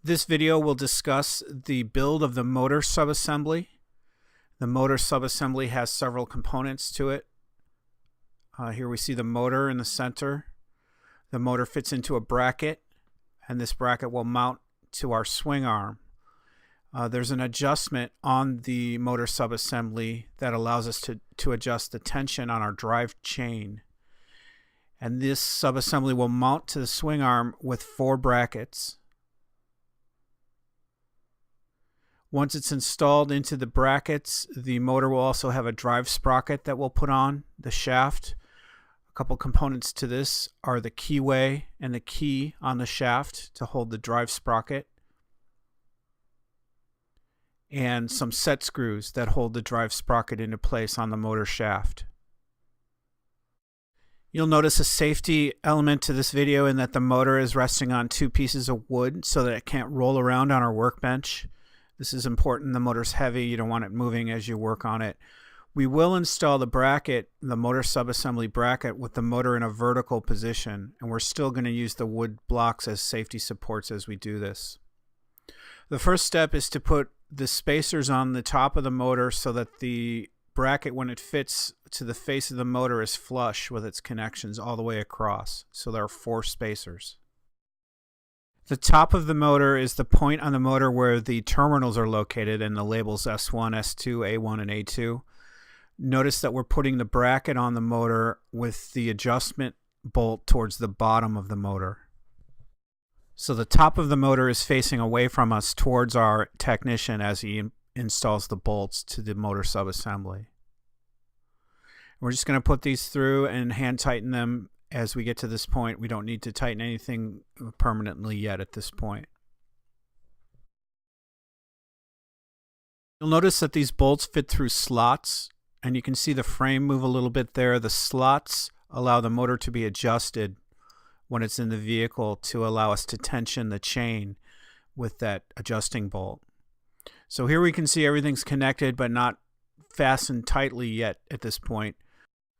This video will discuss the build of the motor subassembly. The motor subassembly has several components to it. Here we see the motor in the center. The motor fits into a bracket, and this bracket will mount to our swing arm. There's an adjustment on the motor subassembly that allows us to adjust the tension on our drive chain. And this subassembly will mount to the swing arm with 4 brackets. Once it's installed into the brackets, the motor will also have a drive sprocket that we'll put on the shaft. A couple components to this are the keyway and the key on the shaft to hold the drive sprocket, and some set screws that hold the drive sprocket into place on the motor shaft. You'll notice a safety element to this video in that the motor is resting on 2 pieces of wood so that it can't roll around on our workbench. This is important. The motor's heavy. You don't want it moving as you work on it. We will install the bracket, the motor subassembly bracket, with the motor in a vertical position, and we're still going to use the wood blocks as safety supports as we do this. The first step is to put the spacers on the top of the motor so that the bracket, when it fits to the face of the motor, is flush with its connections all the way across. So there are 4 spacers. The top of the motor is the point on the motor where the terminals are located and the labels S1, S2, A1, and A2. Notice that we're putting the bracket on the motor with the adjustment bolt towards the bottom of the motor. So the top of the motor is facing away from us towards our technician as he installs the bolts to the motor subassembly. We're just going to put these through and hand tighten them as we get to this point. We don't need to tighten anything permanently yet at this point. You'll notice that these bolts fit through slots, and you can see the frame move a little bit there. The slots allow the motor to be adjusted when it's in the vehicle to allow us to tension the chain with that adjusting bolt. So here we can see everything's connected but not fastened tightly yet at this point.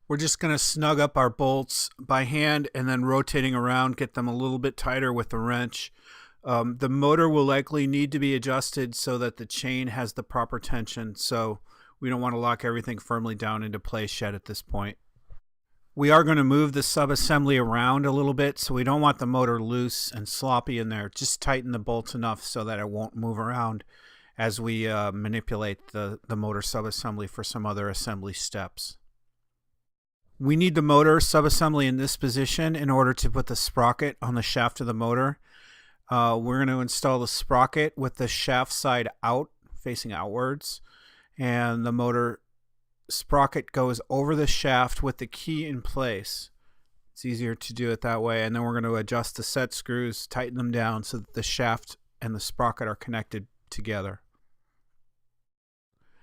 We're just going to snug up our bolts by hand and then rotating around, get them a little bit tighter with the wrench. The motor will likely need to be adjusted so that the chain has the proper tension, so we don't want to lock everything firmly down into place yet at this point. We are going to move the subassembly around a little bit, so we don't want the motor loose and sloppy in there. Just tighten the bolts enough so that it won't move around as we manipulate the motor subassembly for some other assembly steps. We need the motor subassembly in this position in order to put the sprocket on the shaft of the motor. We're going to install the sprocket with the shaft side out, facing outwards, and the motor sprocket goes over the shaft with the key in place. It's easier to do it that way, and then we're going to adjust the set screws, tighten them down so that the shaft and the sprocket are connected together.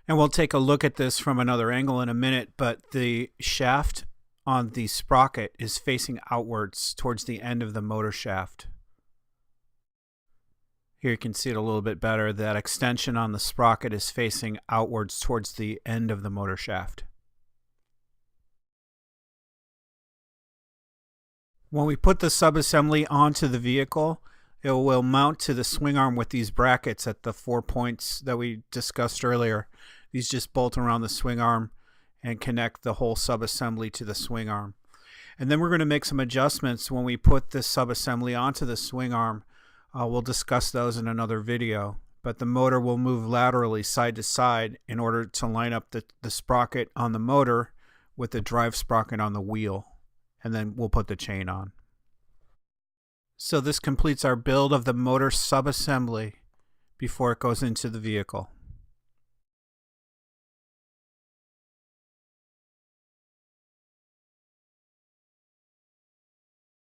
And we'll take a look at this from another angle in a minute, but the shaft on the sprocket is facing outwards towards the end of the motor shaft. Here you can see it a little bit better. That extension on the sprocket is facing outwards towards the end of the motor shaft. When we put the subassembly onto the vehicle, it will mount to the swing arm with these brackets at the 4 points that we discussed earlier. These just bolt around the swing arm and connect the whole subassembly to the swing arm. And then we're going to make some adjustments when we put this subassembly onto the swing arm. We'll discuss those in another video, but the motor will move laterally side to side in order to line up the sprocket on the motor with the drive sprocket on the wheel, and then we'll put the chain on. So this completes our build of the motor subassembly before it goes into the vehicle.